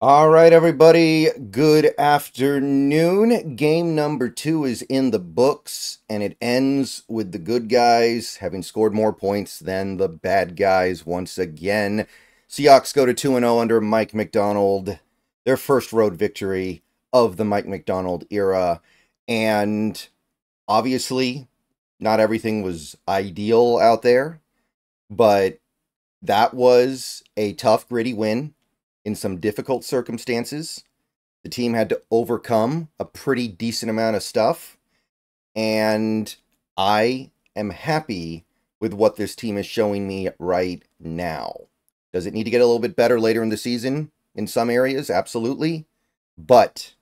All right, everybody. Good afternoon. Game number 2 is in the books, and it ends with the good guys having scored more points than the bad guys once again. Seahawks go to 2-0 under Mike Macdonald, their first road victory of the Mike Macdonald era. And obviously, not everything was ideal out there, but that was a tough, gritty win in some difficult circumstances. The team had to overcome a pretty decent amount of stuff, and I am happy with what this team is showing me right now. Does it need to get a little bit better later in the season in some areas? Absolutely. But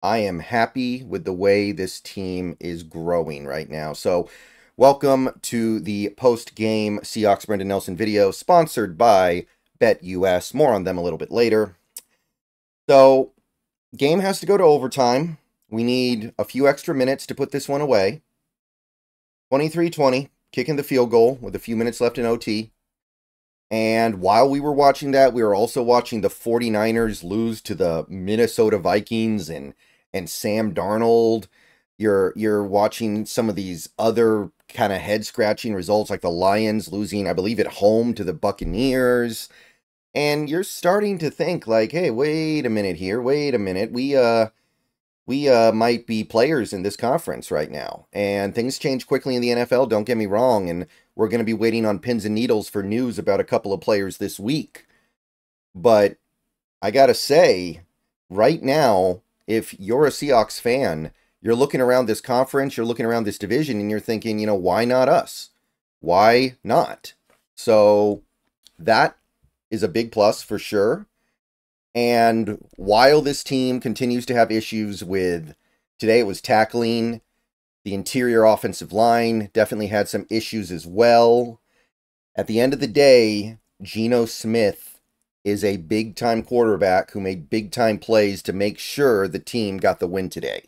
I am happy with the way this team is growing right now. So, welcome to the post-game Seahawks Brendan Nelson video, sponsored by BetUS. More on them a little bit later. So, game has to go to overtime. We need a few extra minutes to put this one away. 23-20, kicking the field goal with a few minutes left in OT. And while we were watching that, we were also watching the 49ers lose to the Minnesota Vikings and Sam Darnold. You're watching some of these other kind of head-scratching results, like the Lions losing, I believe, at home to the Buccaneers. And you're starting to think like, hey, wait a minute here. Wait a minute. We might be players in this conference right now. And things change quickly in the NFL, don't get me wrong. And we're going to be waiting on pins and needles for news about a couple of players this week. But I got to say, right now, if you're a Seahawks fan, you're looking around this conference, you're looking around this division, and you're thinking, why not us? Why not? So that is a big plus for sure. And while this team continues to have issues with, today it was tackling, the interior offensive line definitely had some issues as well. At the end of the day, Geno Smith is a big-time quarterback who made big-time plays to make sure the team got the win today.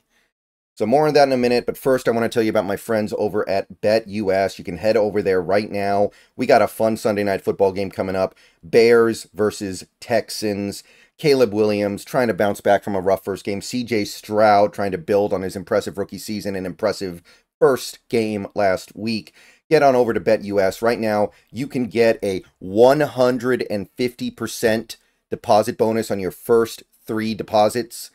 So more on that in a minute, but first I want to tell you about my friends over at BetUS. You can head over there right now. We got a fun Sunday night football game coming up. Bears versus Texans. Caleb Williams trying to bounce back from a rough first game. CJ Stroud trying to build on his impressive rookie season and impressive first game last week. Get on over to BetUS. Right now, you can get a 150% deposit bonus on your first 3 deposits,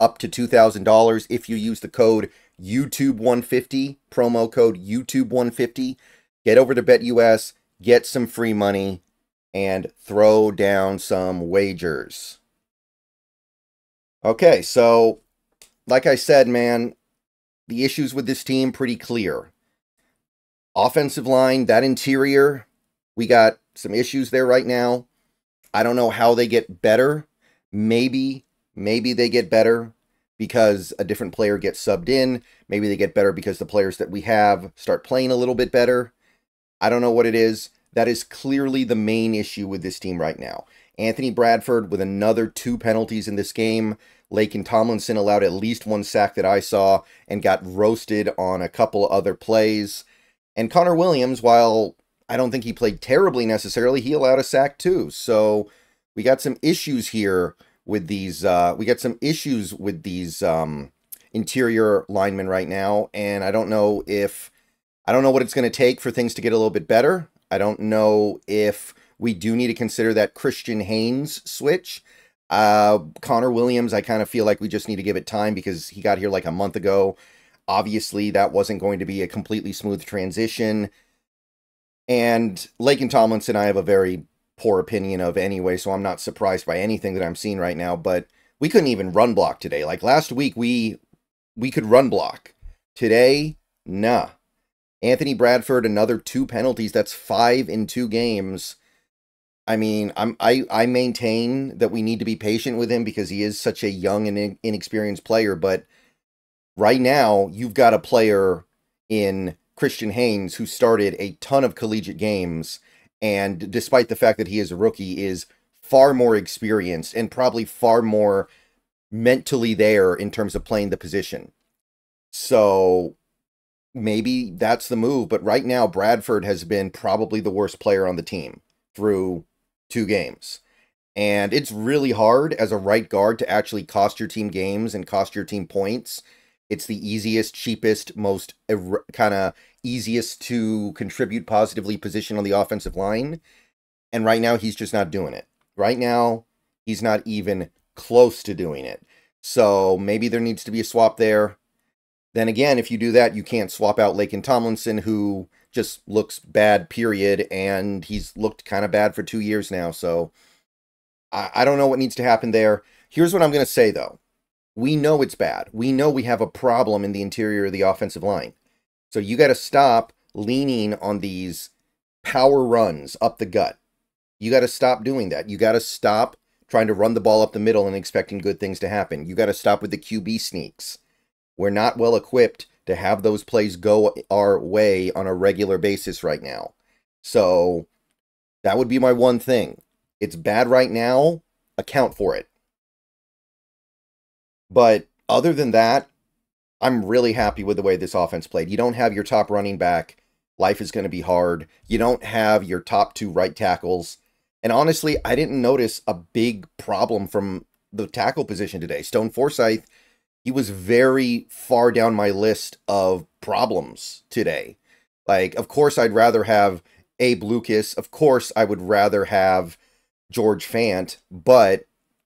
up to $2,000 if you use the code YouTube150, promo code YouTube150. Get over to BetUS, get some free money, and throw down some wagers. Okay, so like I said, man, the issues with this team pretty clear. Offensive line, that interior, we got some issues there right now. I don't know how they get better. Maybe they get better because a different player gets subbed in. Maybe they get better because the players that we have start playing a little bit better. I don't know what it is. That is clearly the main issue with this team right now. Anthony Bradford with another 2 penalties in this game. Laken Tomlinson allowed at least 1 sack that I saw and got roasted on a couple other plays. And Connor Williams, while I don't think he played terribly necessarily, he allowed a sack too. So we got some issues here with these interior linemen right now, and I don't know what it's going to take for things to get a little bit better. I don't know if we do need to consider that Christian Haynes switch. Connor Williams, I kind of feel like we just need to give it time because he got here like a month ago. Obviously, that wasn't going to be a completely smooth transition. And Laken Tomlinson, I have a very poor opinion of anyway, so I'm not surprised by anything that I'm seeing right now. But we couldn't even run block today. Like last week, we could run block. Today, nah. Anthony Bradford, another 2 penalties. That's 5 in 2 games. I mean, I maintain that we need to be patient with him because he is such a young and inexperienced player. But right now, you've got a player in Christian Haynes who started a ton of collegiate games, and despite the fact that he is a rookie, is far more experienced and probably far more mentally there in terms of playing the position. So maybe that's the move. But right now, Bradford has been probably the worst player on the team through 2 games. And it's really hard as a right guard to actually cost your team games and cost your team points. It's the easiest, cheapest, most kind of easiest to contribute positively position on the offensive line. And right now, he's just not doing it. Right now, he's not even close to doing it. So maybe there needs to be a swap there. Then again, if you do that, you can't swap out Laken Tomlinson, who just looks bad, period. And he's looked kind of bad for 2 years now. So I don't know what needs to happen there. Here's what I'm going to say, though. We know it's bad. We know we have a problem in the interior of the offensive line. So you got to stop leaning on these power runs up the gut. You got to stop doing that. You got to stop trying to run the ball up the middle and expecting good things to happen. You got to stop with the QB sneaks. We're not well equipped to have those plays go our way on a regular basis right now. So that would be my one thing. It's bad right now. Account for it. But other than that, I'm really happy with the way this offense played. You don't have your top running back. Life is going to be hard. You don't have your top 2 right tackles. And honestly, I didn't notice a big problem from the tackle position today. Stone Forsythe, he was very far down my list of problems today. Like, of course, I'd rather have Abe Lucas. Of course, I would rather have George Fant. But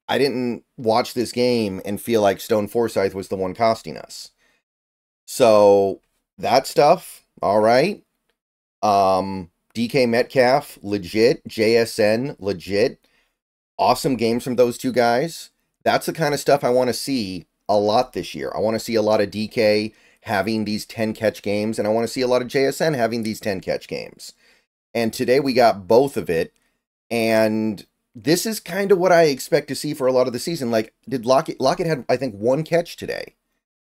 I didn't watch this game and feel like Stone Forsythe was the one costing us. So, that stuff, all right. DK Metcalf, legit. JSN, legit. Awesome games from those two guys. That's the kind of stuff I want to see a lot this year. I want to see a lot of DK having these 10-catch games, and I want to see a lot of JSN having these 10-catch games. And today we got both of it, and this is kind of what I expect to see for a lot of the season. Like, did Lockett had, I think, 1 catch today.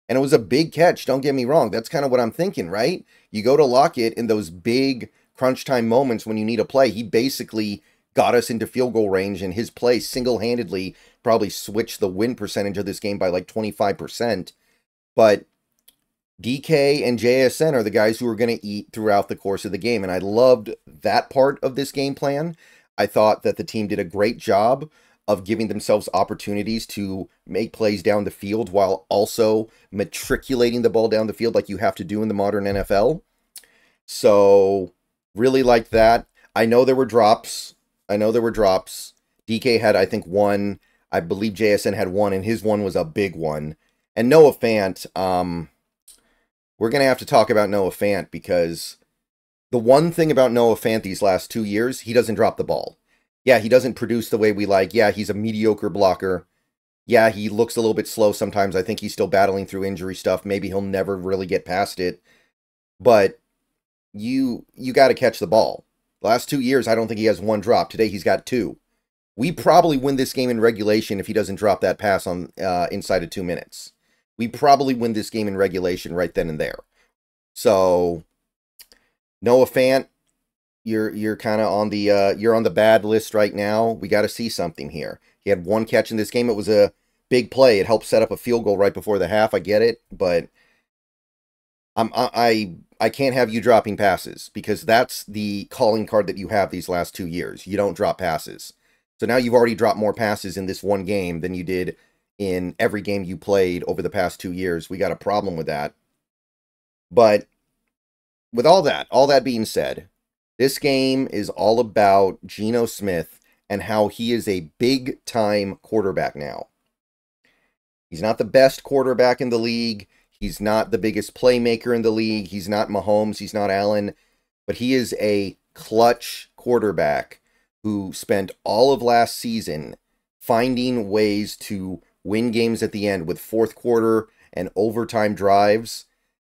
And it was a big catch, don't get me wrong. That's kind of what I'm thinking, right? You go to Lockett in those big crunch time moments when you need a play. He basically got us into field goal range, and his play single-handedly probably switched the win percentage of this game by like 25%. But DK and JSN are the guys who are going to eat throughout the course of the game, and I loved that part of this game plan. I thought that the team did a great job of giving themselves opportunities to make plays down the field while also matriculating the ball down the field like you have to do in the modern NFL. So, really liked that. I know there were drops. DK had, I think, 1. I believe JSN had 1, and his 1 was a big one. And Noah Fant, we're going to have to talk about Noah Fant because the one thing about Noah Fant these last 2 years, he doesn't drop the ball. Yeah, he doesn't produce the way we like. Yeah, he's a mediocre blocker. Yeah, he looks a little bit slow sometimes. I think he's still battling through injury stuff. Maybe he'll never really get past it. But you got to catch the ball. The last 2 years, I don't think he has 1 drop. Today, he's got 2. We probably win this game in regulation if he doesn't drop that pass on inside of 2 minutes. We probably win this game in regulation right then and there. So, Noah Fant, you're kind of on the you're on the bad list right now. We got to see something here. He had 1 catch in this game. It was a big play. It helped set up a field goal right before the half. I get it, but I can't have you dropping passes because that's the calling card that you have these last 2 years. You don't drop passes. So now you've already dropped more passes in this one game than you did in every game you played over the past 2 years. We got a problem with that. But with all that being said, this game is all about Geno Smith and how he is a big-time quarterback now. He's not the best quarterback in the league. He's not the biggest playmaker in the league. He's not Mahomes. He's not Allen. But he is a clutch quarterback who spent all of last season finding ways to win games at the end with fourth quarter and overtime drives.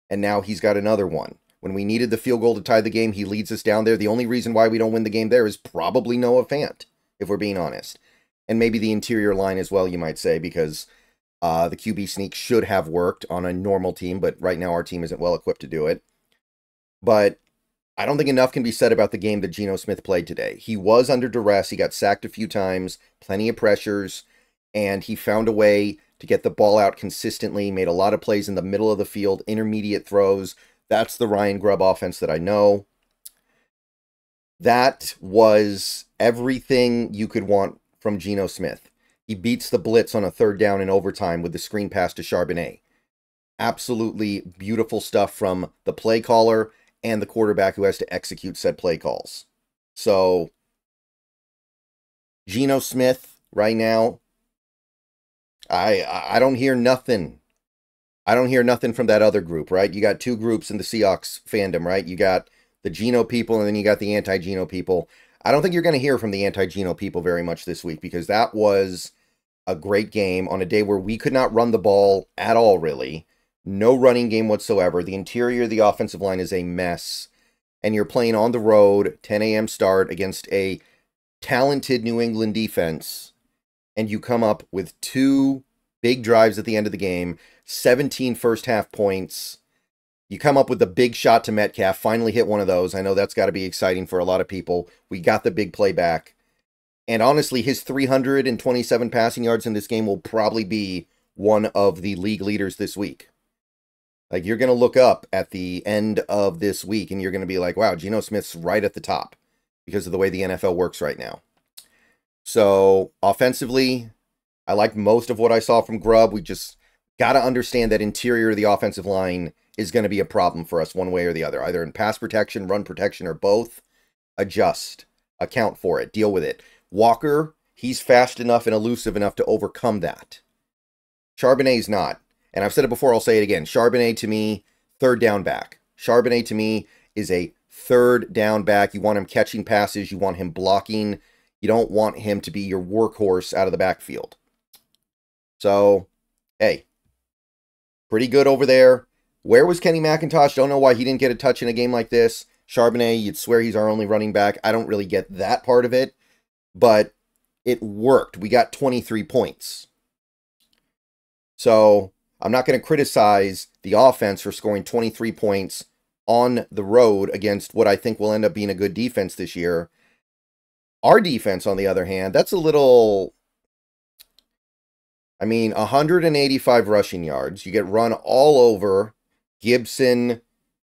And now he's got another one. When we needed the field goal to tie the game, he leads us down there. The only reason why we don't win the game there is probably Noah Fant, if we're being honest. And maybe the interior line as well, you might say, because the QB sneak should have worked on a normal team, but right now our team isn't well equipped to do it. But I don't think enough can be said about the game that Geno Smith played today. He was under duress. He got sacked a few times, plenty of pressures, and he found a way to get the ball out consistently, made a lot of plays in the middle of the field, intermediate throws. That's the Ryan Grubb offense that I know. That was everything you could want from Geno Smith. He beats the blitz on a third down in overtime with the screen pass to Charbonnet. Absolutely beautiful stuff from the play caller and the quarterback who has to execute said play calls. So, Geno Smith right now, I don't hear nothing. I don't hear nothing from that other group, right? You got two groups in the Seahawks fandom, right? You got the Geno people and then you got the anti-Geno people. I don't think you're going to hear from the anti-Geno people very much this week because that was a great game on a day where we could not run the ball at all, really. No running game whatsoever. The interior of the offensive line is a mess. And you're playing on the road, 10 a.m. start against a talented New England defense. And you come up with two big drives at the end of the game, 17 first half points. You come up with the big shot to Metcalf, finally hit one of those. I know that's got to be exciting for a lot of people. We got the big play back. And honestly, his 327 passing yards in this game will probably be one of the league leaders this week. Like, you're going to look up at the end of this week and you're going to be like, wow, Geno Smith's right at the top because of the way the NFL works right now. So, offensively, I liked most of what I saw from Grubb. We just got to understand that interior of the offensive line is going to be a problem for us one way or the other, either in pass protection, run protection, or both. Adjust, account for it, deal with it. Walker, he's fast enough and elusive enough to overcome that. Charbonnet's not. And I've said it before, I'll say it again. Charbonnet, to me, third down back. Charbonnet, to me, is a third down back. You want him catching passes. You want him blocking. You don't want him to be your workhorse out of the backfield. So, hey, pretty good over there. Where was Kenny McIntosh? Don't know why he didn't get a touch in a game like this. Charbonnet, you'd swear he's our only running back. I don't really get that part of it, but it worked. We got 23 points. So, I'm not going to criticize the offense for scoring 23 points on the road against what I think will end up being a good defense this year. Our defense, on the other hand, that's a little... 185 rushing yards. You get run all over. Gibson,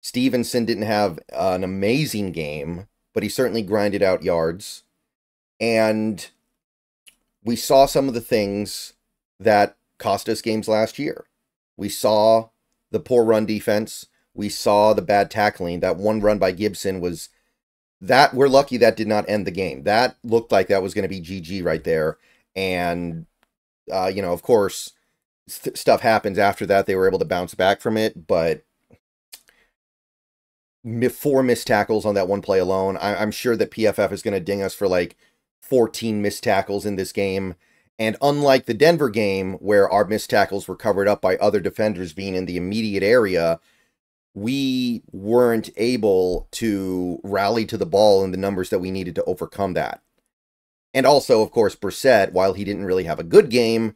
Stevenson didn't have an amazing game, but he certainly grinded out yards. And we saw some of the things that cost us games last year. We saw the poor run defense. We saw the bad tackling. That one run by Gibson was... we're lucky that did not end the game. That looked like that was going to be GG right there. And, of course, stuff happens after that. They were able to bounce back from it, but 4 missed tackles on that one play alone. I'm sure that PFF is going to ding us for like 14 missed tackles in this game. And unlike the Denver game, where our missed tackles were covered up by other defenders being in the immediate area, we weren't able to rally to the ball in the numbers that we needed to overcome that. And also, of course, Brissett, while he didn't really have a good game,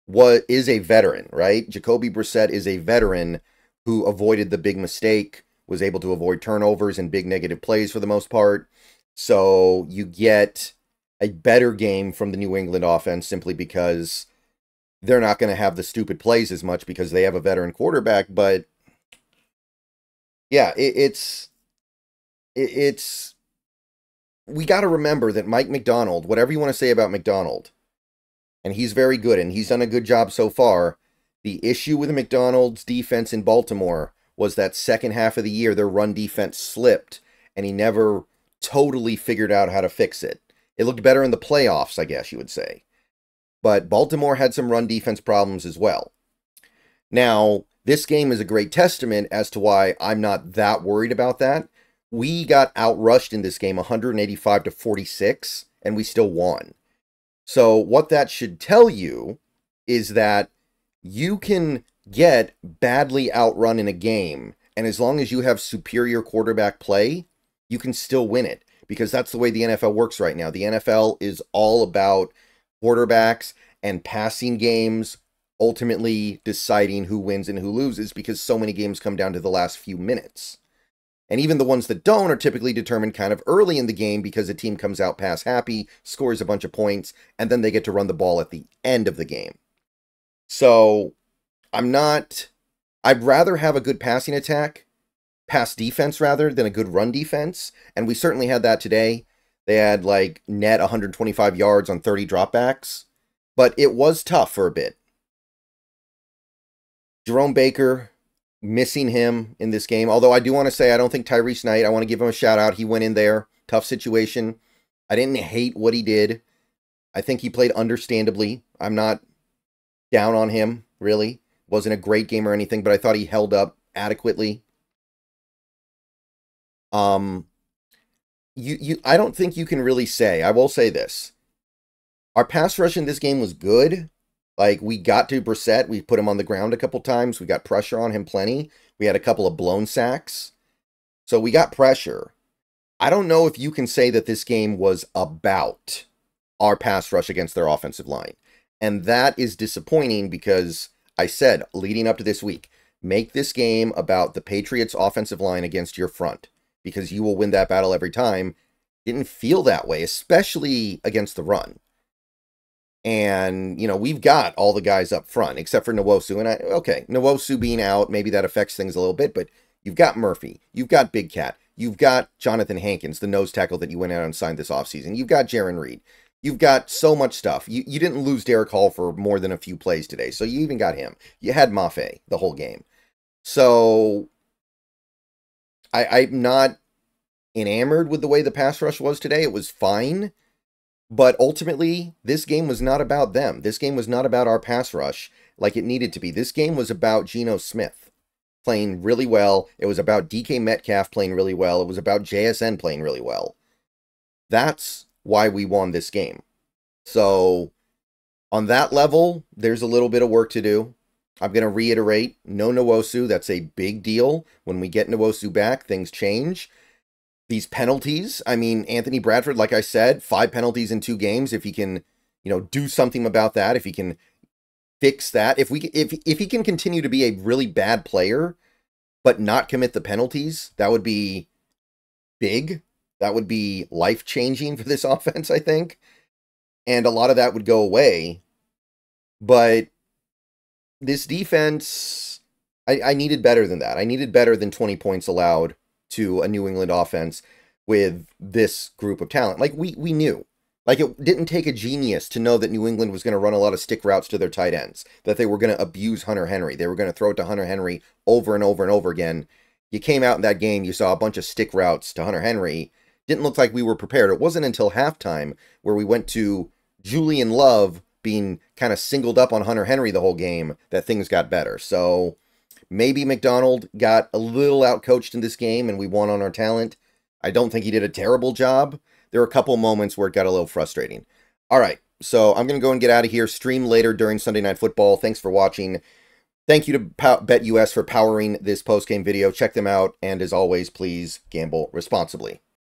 is a veteran, right? Jacoby Brissett is a veteran who avoided the big mistake, was able to avoid turnovers and big negative plays for the most part. So you get a better game from the New England offense simply because they're not going to have the stupid plays as much because they have a veteran quarterback. But yeah, it's we got to remember that Mike McDonald, whatever you want to say about McDonald, and he's very good and he's done a good job so far. The issue with McDonald's defense in Baltimore was that second half of the year, their run defense slipped and he never totally figured out how to fix it. It looked better in the playoffs, I guess you would say. But Baltimore had some run defense problems as well. Now, this game is a great testament as to why I'm not that worried about that. We got outrushed in this game 185-46, and we still won. So what that should tell you is that you can get badly outrun in a game, and as long as you have superior quarterback play, you can still win it. Because that's the way the NFL works right now. The NFL is all about quarterbacks and passing games ultimately deciding who wins and who loses because so many games come down to the last few minutes. And even the ones that don't are typically determined kind of early in the game because a team comes out pass happy, scores a bunch of points, and then they get to run the ball at the end of the game. So I'd rather have a good passing attack, pass defense rather, than a good run defense. And we certainly had that today. They had like net 125 yards on 30 dropbacks, but it was tough for a bit. Jerome Baker, missing him in this game. Although I do want to say I don't think Tyrese Knight, I want to give him a shout out. He went in there, tough situation. I didn't hate what he did. I think he played understandably. I'm not down on him, really. Wasn't a great game or anything, but I thought he held up adequately. I don't think you can really say, I will say this. Our pass rush in this game was good. Like, we got to Brissett. We put him on the ground a couple times. We got pressure on him plenty. We had a couple of blown sacks. So we got pressure. I don't know if you can say that this game was about our pass rush against their offensive line. And that is disappointing because I said, leading up to this week, make this game about the Patriots' offensive line against your front, because you will win that battle every time. Didn't feel that way, especially against the run. And, you know, we've got all the guys up front, except for Nwosu. And Nwosu being out, maybe that affects things a little bit, but you've got Murphy, you've got Big Cat, you've got Jonathan Hankins, the nose tackle that you went out and signed this offseason. You've got Jaron Reed. You've got so much stuff. You didn't lose Derek Hall for more than a few plays today, so you even got him. You had Mafe the whole game. So I'm not enamored with the way the pass rush was today. It was fine. But ultimately, this game was not about them. This game was not about our pass rush like it needed to be. This game was about Geno Smith playing really well. It was about DK Metcalf playing really well. It was about JSN playing really well. That's why we won this game. So, on that level, there's a little bit of work to do. I'm going to reiterate, no Nwosu. That's a big deal. When we get Nwosu back, things change. These penalties, I mean, Anthony Bradford, like I said, 5 penalties in 2 games. If he can, you know, do something about that, if he can fix that, if he can continue to be a really bad player, but not commit the penalties, that would be big. That would be life-changing for this offense, I think. And a lot of that would go away. But this defense, I needed better than that. I needed better than 20 points allowed to a New England offense with this group of talent. Like, we knew. Like, it didn't take a genius to know that New England was going to run a lot of stick routes to their tight ends, that they were going to abuse Hunter Henry. They were going to throw it to Hunter Henry over and over and over again. You came out in that game, you saw a bunch of stick routes to Hunter Henry. Didn't look like we were prepared. It wasn't until halftime where we went to Julian Love being kind of singled up on Hunter Henry the whole game that things got better. So maybe McDonald got a little outcoached in this game and we won on our talent. I don't think he did a terrible job. There were a couple moments where it got a little frustrating. All right, so I'm going to go and get out of here. Stream later during Sunday Night Football. Thanks for watching. Thank you to BetUS for powering this post-game video. Check them out. And as always, please gamble responsibly.